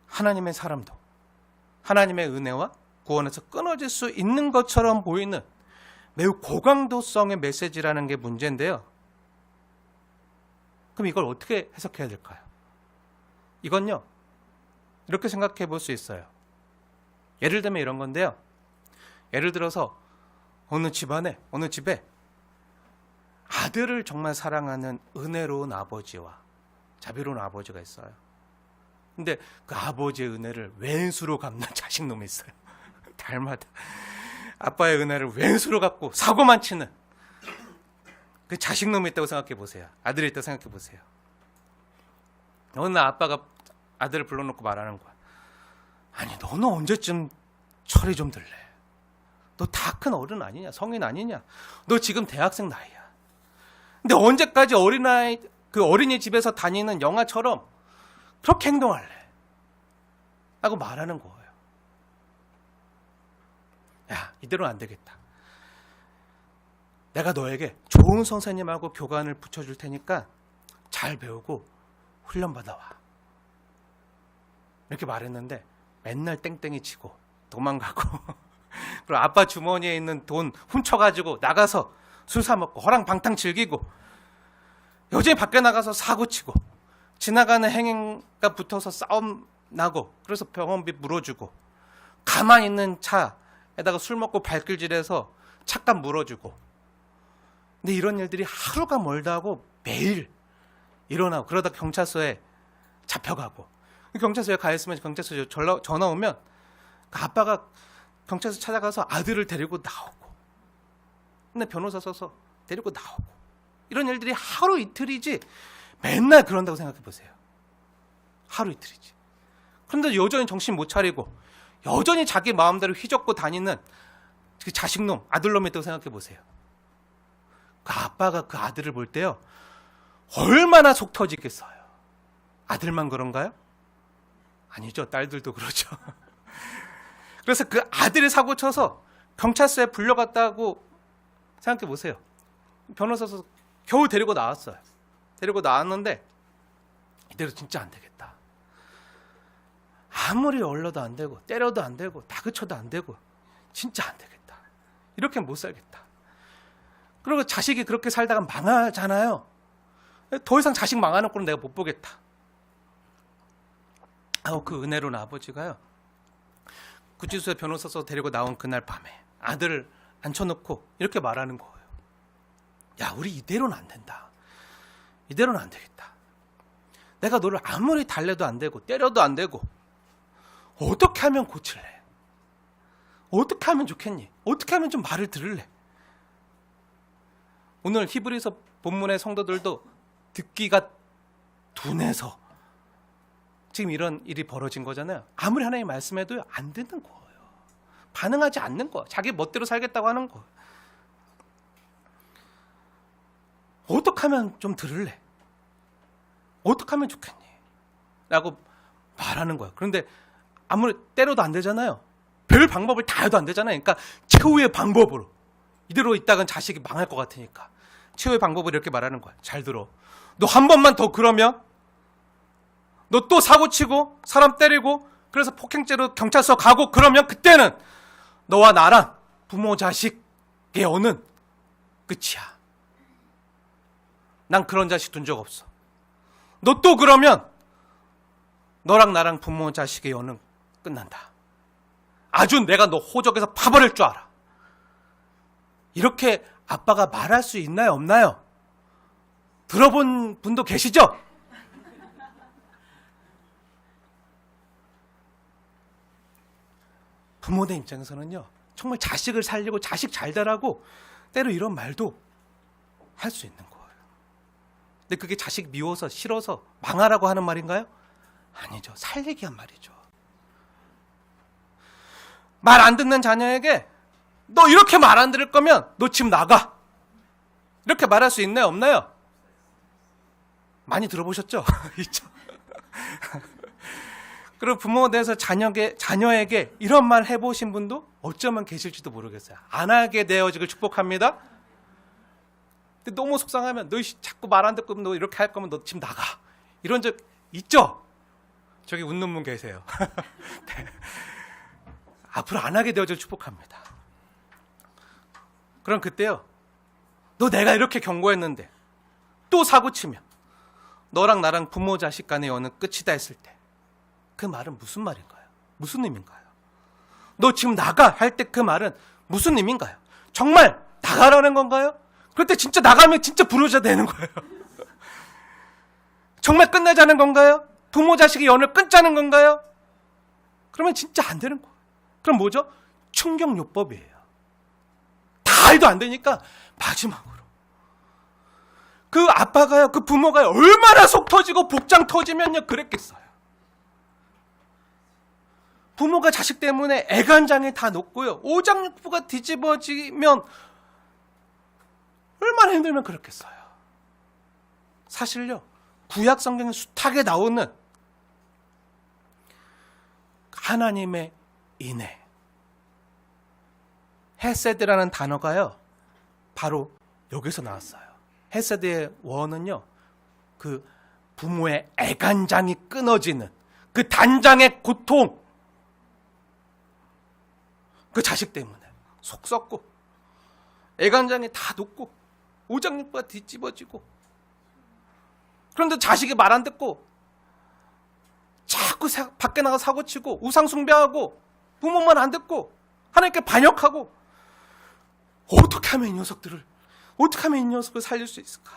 하나님의 사람도 하나님의 은혜와 구원에서 끊어질 수 있는 것처럼 보이는 매우 고강도성의 메시지라는 게 문제인데요. 그럼 이걸 어떻게 해석해야 될까요? 이건요, 이렇게 생각해 볼 수 있어요. 예를 들면 이런 건데요. 예를 들어서 어느 집에 아들을 정말 사랑하는 은혜로운 아버지와 자비로운 아버지가 있어요. 근데 그 아버지의 은혜를 왼수로 갚는 자식놈이 있어요. 달마다 아빠의 은혜를 왼수로 갚고 사고만 치는 그 자식놈이 있다고 생각해 보세요. 아들이 있다고 생각해 보세요. 어느 날 아빠가 아들을 불러놓고 말하는 거야. 아니, 너는 언제쯤 철이 좀 들래? 너 다 큰 어른 아니냐? 성인 아니냐? 너 지금 대학생 나이야. 근데 언제까지 그 어린이 집에서 다니는 영아처럼 그렇게 행동할래? 라고 말하는 거예요. 야, 이대로는 안 되겠다. 내가 너에게 좋은 선생님하고 교관을 붙여줄 테니까 잘 배우고 훈련받아 와. 이렇게 말했는데 맨날 땡땡이 치고 도망가고 그리고 아빠 주머니에 있는 돈 훔쳐가지고 나가서 술 사 먹고 허랑방탕 즐기고, 여전히 밖에 나가서 사고치고, 지나가는 행인과 붙어서 싸움 나고, 그래서 병원비 물어주고, 가만히 있는 차에다가 술 먹고 발길질해서 차값 물어주고. 근데 이런 일들이 하루가 멀다 하고 매일 일어나고, 그러다 경찰서에 잡혀가고, 경찰서에 가 있으면 경찰서에 전화 오면 그 아빠가 경찰서 찾아가서 아들을 데리고 나오고, 근데 변호사 써서 데리고 나오고, 이런 일들이 하루 이틀이지 맨날 그런다고 생각해 보세요. 하루 이틀이지. 그런데 여전히 정신 못 차리고 여전히 자기 마음대로 휘젓고 다니는 그 자식놈, 아들놈이 있다고 생각해 보세요. 그 아빠가 그 아들을 볼 때요, 얼마나 속 터지겠어요. 아들만 그런가요? 아니죠. 딸들도 그렇죠. 그래서 그 아들이 사고 쳐서 경찰서에 불려갔다고 생각해 보세요. 변호사서 겨우 데리고 나왔어요. 데리고 나왔는데 이대로 진짜 안 되겠다. 아무리 얼러도 안 되고 때려도 안 되고 다그쳐도 안 되고 진짜 안 되겠다. 이렇게 못 살겠다. 그리고 자식이 그렇게 살다가 망하잖아요. 더 이상 자식 망하는 꼴은 내가 못 보겠다. 그 은혜로운 아버지가요, 구치소에 변호사 써서 데리고 나온 그날 밤에 아들을 앉혀놓고 이렇게 말하는 거예요. 야, 우리 이대로는 안 된다. 이대로는 안 되겠다. 내가 너를 아무리 달래도 안 되고 때려도 안 되고 어떻게 하면 고칠래? 어떻게 하면 좋겠니? 어떻게 하면 좀 말을 들을래? 오늘 히브리서 본문의 성도들도 듣기가 둔해서 지금 이런 일이 벌어진 거잖아요. 아무리 하나님 말씀해도 안 듣는 거예요. 반응하지 않는 거예요. 자기 멋대로 살겠다고 하는 거예요. 어떻게 하면 좀 들을래? 어떻게 하면 좋겠니? 라고 말하는 거예요. 그런데 아무리 때려도 안 되잖아요. 별 방법을 다 해도 안 되잖아요. 그러니까 최후의 방법으로. 이대로 있다간 자식이 망할 것 같으니까 최후의 방법을 이렇게 말하는 거야. 잘 들어. 너 한 번만 더 그러면 너 또 사고치고 사람 때리고 그래서 폭행죄로 경찰서 가고 그러면 그때는 너와 나랑 부모 자식의 언은 끝이야. 난 그런 자식 둔 적 없어. 너 또 그러면 너랑 나랑 부모 자식의 연은 끝난다. 아주 내가 너 호적에서 파버릴 줄 알아. 이렇게 아빠가 말할 수 있나요, 없나요? 들어본 분도 계시죠? 부모들 입장에서는요, 정말 자식을 살리고 자식 잘 되라고 때로 이런 말도 할 수 있는 거예요. 근데 그게 자식 미워서 싫어서 망하라고 하는 말인가요? 아니죠. 살리기 한 말이죠. 말 안 듣는 자녀에게 너 이렇게 말 안 들을 거면 너 집 나가. 이렇게 말할 수 있나요, 없나요? 많이 들어보셨죠? 있죠. 그리고 부모에 대해서 자녀에게 이런 말 해보신 분도 어쩌면 계실지도 모르겠어요. 안 하게 되어지길 축복합니다. 근데 너무 속상하면 너 자꾸 말 안 듣고 너 이렇게 할 거면 너 집 나가. 이런 적 있죠? 저기 웃는 분 계세요. 네. 앞으로 안 하게 되어질 축복합니다. 그럼 그때요, 너 내가 이렇게 경고했는데 또 사고치면 너랑 나랑 부모 자식 간의 연은 끝이다 했을 때 그 말은 무슨 말인가요? 무슨 의미인가요? 너 지금 나가 할 때 그 말은 무슨 의미인가요? 정말 나가라는 건가요? 그럴 때 진짜 나가면 진짜 불효자 되는 거예요. 정말 끝내자는 건가요? 부모 자식의 연을 끊자는 건가요? 그러면 진짜 안 되는 거예요. 그럼 뭐죠? 충격요법이에요. 다 해도 안 되니까 마지막으로 그 아빠가요, 그 부모가요, 얼마나 속 터지고 복장 터지면요 그랬겠어요. 부모가 자식 때문에 애간장에 다 녹고요, 오장육부가 뒤집어지면 얼마나 힘들면 그렇겠어요. 사실요, 구약 성경에 숱하게 나오는 하나님의 인애, 헤세드라는 단어가요, 바로 여기서 나왔어요. 헤세드의 원은요, 그 부모의 애간장이 끊어지는 그 단장의 고통, 그 자식 때문에 속 썩고 애간장이 다 녹고 오장육부가 뒤집어지고, 그런데 자식이 말 안 듣고 자꾸 밖에 나가 사고치고 우상숭배하고 부모 말 안 듣고 하나님께 반역하고, 어떻게 하면 이 녀석을 살릴 수 있을까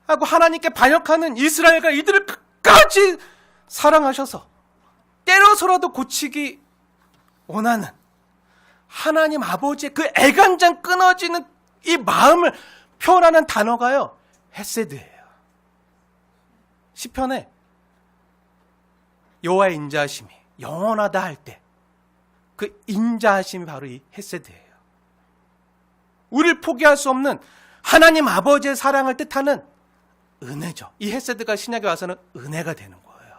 하고 하나님께 반역하는 이스라엘과 이들을 끝까지 사랑하셔서 때려서라도 고치기 원하는 하나님 아버지의 그 애간장 끊어지는 이 마음을 표현하는 단어가요, 헤세드예요. 시편에 여호와의 인자하심이 영원하다 할 때 그 인자하심이 바로 이 헤세드예요. 우리를 포기할 수 없는 하나님 아버지의 사랑을 뜻하는 은혜죠. 이 헤세드가 신약에 와서는 은혜가 되는 거예요.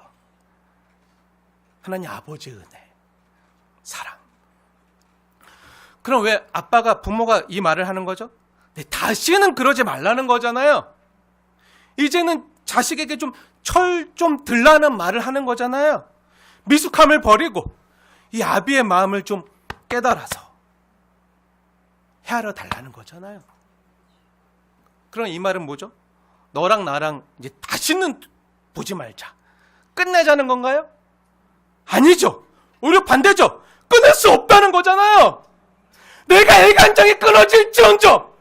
하나님 아버지의 은혜, 사랑. 그럼 왜 아빠가, 부모가 이 말을 하는 거죠? 네, 다시는 그러지 말라는 거잖아요. 이제는 자식에게 좀 들라는 말을 하는 거잖아요. 미숙함을 버리고 이 아비의 마음을 좀 깨달아서 헤아려 달라는 거잖아요. 그럼 이 말은 뭐죠? 너랑 나랑 이제 다시는 보지 말자, 끝내자는 건가요? 아니죠. 오히려 반대죠. 끊을 수 없다는 거잖아요. 내가 애간장이 끊어질지언정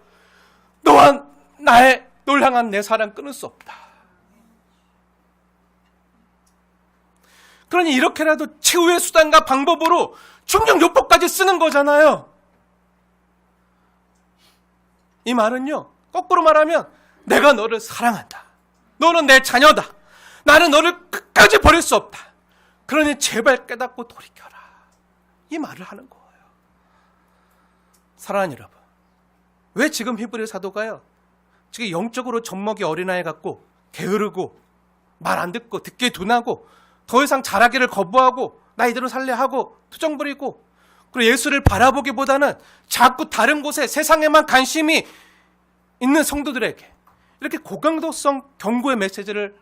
너와 널 향한 내 사랑 끊을 수 없다. 그러니 이렇게라도 최후의 수단과 방법으로 충격요법까지 쓰는 거잖아요. 이 말은요, 거꾸로 말하면 내가 너를 사랑한다, 너는 내 자녀다, 나는 너를 끝까지 버릴 수 없다, 그러니 제발 깨닫고 돌이켜라, 이 말을 하는 거예요. 사랑하는 여러분, 왜 지금 히브리 사도가요, 지금 영적으로 젖먹이 어린아이 같고 게으르고 말 안 듣고 듣기에 둔하고 더 이상 자라기를 거부하고 나 이대로 살래 하고 투정 부리고, 그리고 예수를 바라보기보다는 자꾸 다른 곳에 세상에만 관심이 있는 성도들에게 이렇게 고강도성 경고의 메시지를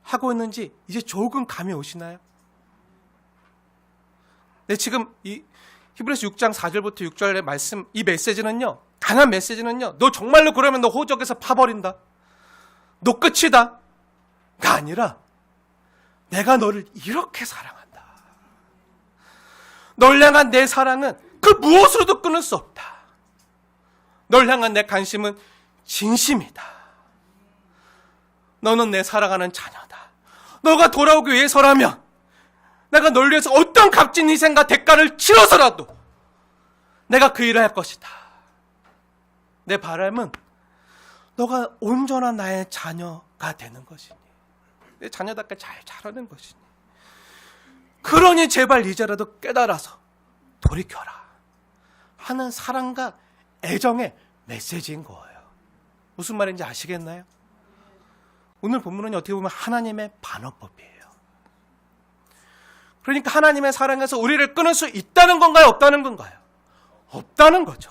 하고 있는지 이제 조금 감이 오시나요? 네, 지금 이 히브리서 6장 4절부터 6절의 말씀, 이 메시지는요, 강한 메시지는요, 너 정말로 그러면 너 호적에서 파버린다, 너 끝이다 가 아니라, 내가 너를 이렇게 사랑한다, 널 향한 내 사랑은 그 무엇으로도 끊을 수 없다, 널 향한 내 관심은 진심이다, 너는 내 사랑하는 자녀다, 너가 돌아오기 위해서라면 내가 널 위해서 어떤 값진 희생과 대가를 치러서라도 내가 그 일을 할 것이다. 내 바람은 너가 온전한 나의 자녀가 되는 것이니, 내 자녀답게 잘 자라는 것이니, 그러니 제발 이제라도 깨달아서 돌이켜라 하는 사랑과 애정의 메시지인 거예요. 무슨 말인지 아시겠나요? 오늘 본문은 어떻게 보면 하나님의 반어법이에요. 그러니까 하나님의 사랑에서 우리를 끊을 수 있다는 건가요? 없다는 건가요? 없다는 거죠.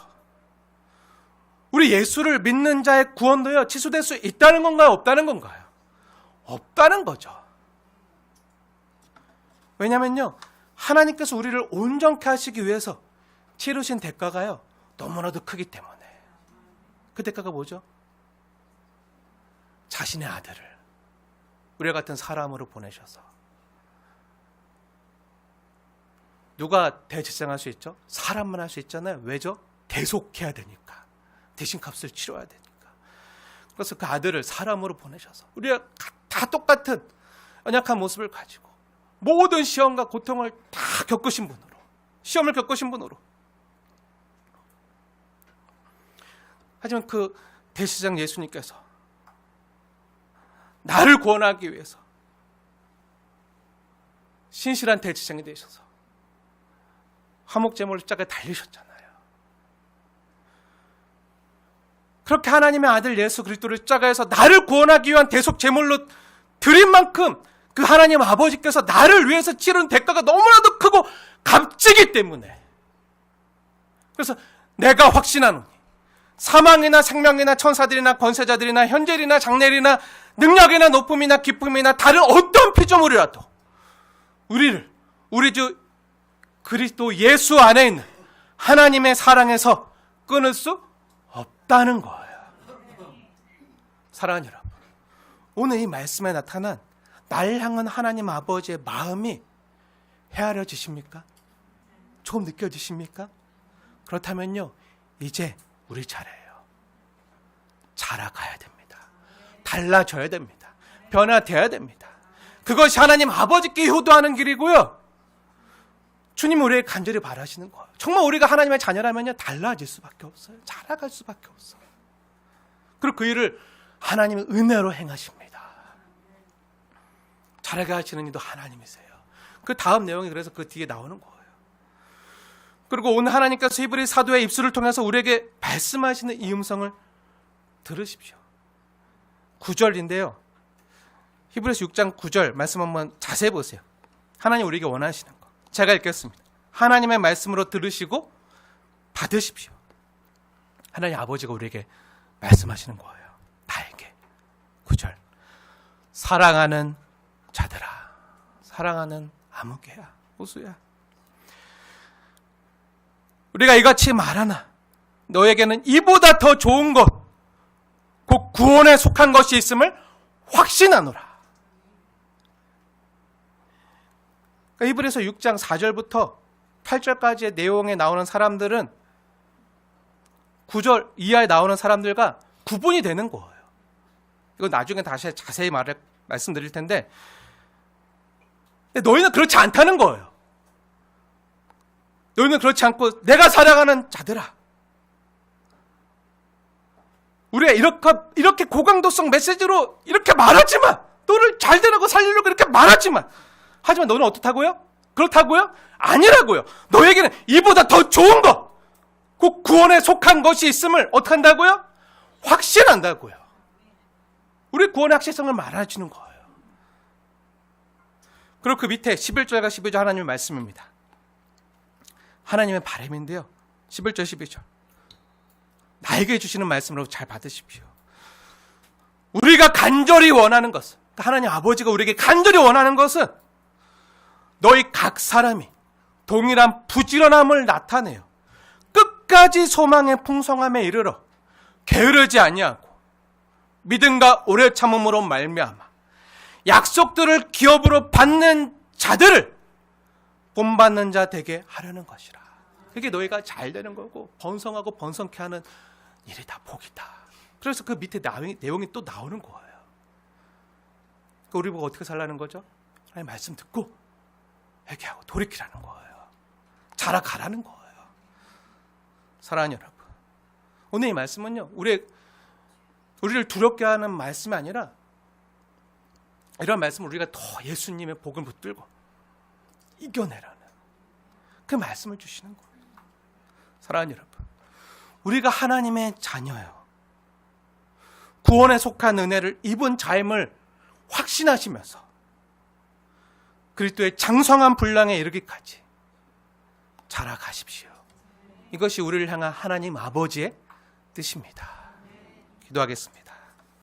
우리 예수를 믿는 자의 구원도요, 취소될 수 있다는 건가요? 없다는 건가요? 없다는 거죠. 왜냐면요, 하나님께서 우리를 온전케 하시기 위해서 치르신 대가가요, 너무나도 크기 때문에. 그 대가가 뭐죠? 자신의 아들을 우리 같은 사람으로 보내셔서. 누가 대제사장할 수 있죠? 사람만 할 수 있잖아요. 왜죠? 대속해야 되니까. 대신 값을 치러야 되니까. 그래서 그 아들을 사람으로 보내셔서 우리가 다 똑같은 연약한 모습을 가지고 모든 시험과 고통을 다 겪으신 분으로, 시험을 겪으신 분으로. 하지만 그 대제사장 예수님께서 나를 구원하기 위해서 신실한 대제사장이 되셔서 화목제물을 십자가에 달리셨잖아요. 그렇게 하나님의 아들 예수 그리스도를 십자가에서 나를 구원하기 위한 대속제물로 드린 만큼 그 하나님 아버지께서 나를 위해서 치른 대가가 너무나도 크고 값지기 때문에, 그래서 내가 확신하노니 사망이나 생명이나 천사들이나 권세자들이나 현재일이나 장래일이나 능력이나 높음이나 기쁨이나 다른 어떤 피조물이라도 우리를 우리 주 그리스도 예수 안에 있는 하나님의 사랑에서 끊을 수 없다는 거예요. 사랑하는 여러분, 오늘 이 말씀에 나타난 날 향한 하나님 아버지의 마음이 헤아려지십니까? 조금 느껴지십니까? 그렇다면요, 이제 우리 차례예요. 자라가야 됩니다. 달라져야 됩니다. 변화되어야 됩니다. 그것이 하나님 아버지께 효도하는 길이고요, 주님 우리에게 간절히 바라시는 거예요. 정말 우리가 하나님의 자녀라면요, 달라질 수밖에 없어요. 자라갈 수밖에 없어요. 그리고 그 일을 하나님의 은혜로 행하십니다. 자라게 하시는 이도 하나님이세요. 그 다음 내용이 그래서 그 뒤에 나오는 거예요. 그리고 오늘 하나님께서 히브리 사도의 입술을 통해서 우리에게 말씀하시는 이 음성을 들으십시오. 9절인데요. 히브리서 6장 9절 말씀 한번 자세히 보세요. 하나님 우리에게 원하시는 거. 제가 읽겠습니다. 하나님의 말씀으로 들으시고 받으십시오. 하나님 아버지가 우리에게 말씀하시는 거예요. 나에게. 9절. 사랑하는 자들아, 사랑하는 아무개야, 호수야, 우리가 이같이 말하나 너에게는 이보다 더 좋은 것, 곧 구원에 속한 것이 있음을 확신하노라. 히브리서 6장 4절부터 8절까지의 내용에 나오는 사람들은 9절 이하에 나오는 사람들과 구분이 되는 거예요. 이건 나중에 다시 자세히 말씀드릴 텐데, 너희는 그렇지 않다는 거예요. 너희는 그렇지 않고 내가 사랑하는 자들아, 우리가 이렇게 고강도성 메시지로 이렇게 말하지만, 너를 잘 되라고 살리려고 이렇게 말하지만, 하지만 너는 어떻다고요? 그렇다고요? 아니라고요. 너에게는 이보다 더 좋은 것, 곧 구원에 속한 것이 있음을 어떻게 한다고요? 확신한다고요. 우리 구원의 확실성을 말해주는 거예요. 그리고 그 밑에 11절과 12절 하나님의 말씀입니다. 하나님의 바람인데요. 11절 12절. 나에게 주시는 말씀으로 잘 받으십시오. 우리가 간절히 원하는 것은, 그러니까 하나님 아버지가 우리에게 간절히 원하는 것은 너희 각 사람이 동일한 부지런함을 나타내요. 끝까지 소망의 풍성함에 이르러 게으르지 아니하고 믿음과 오래 참음으로 말미암아 약속들을 기업으로 받는 자들을 본받는 자 되게 하려는 것이라. 그게 너희가 잘 되는 거고 번성하고 번성케 하는 일이다, 복이다. 그래서 그 밑에 내용이 또 나오는 거예요. 우리 보고 어떻게 살라는 거죠? 하나님 말씀 듣고 회개하고 돌이키라는 거예요. 자라가라는 거예요. 사랑하는 여러분, 오늘 이 말씀은요, 우리를 두렵게 하는 말씀이 아니라 이런 말씀을 우리가 더 예수님의 복을 붙들고 이겨내라는 그 말씀을 주시는 거예요. 사랑하는 여러분, 우리가 하나님의 자녀예요. 구원에 속한 은혜를 입은 자임을 확신하시면서 그리스도의 장성한 분량에 이르기까지 자라가십시오. 이것이 우리를 향한 하나님 아버지의 뜻입니다. 기도하겠습니다.